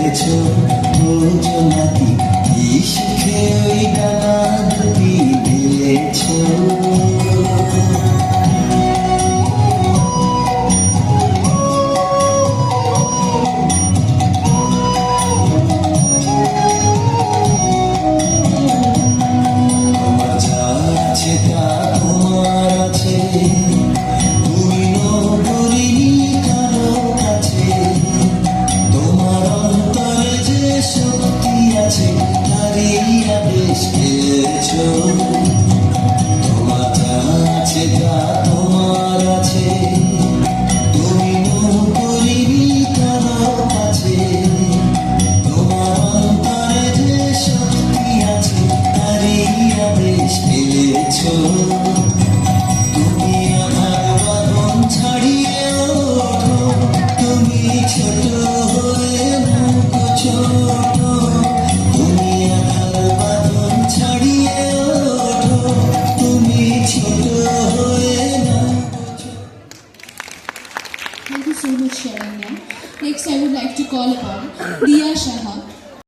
এসেছো বোঝো নাকি কি সুখে ওই ডানা দুটি দিয়েছো তোমার যা আছে তা তোমার আছে তুমি করিনি কারো কাছে তোমার অন্তরে যে শক্তি আছে তারই আদেশ পেয়েছো তুমি আমার বাঁধন ছাড়িয়ে ওঠো তুমি ছোট হয়ে মুখো ছোট তুমি আমার বাঁধন ছাড়িয়ে Thank you so much, Sharanya. Next, I would like to call upon Diya Shah.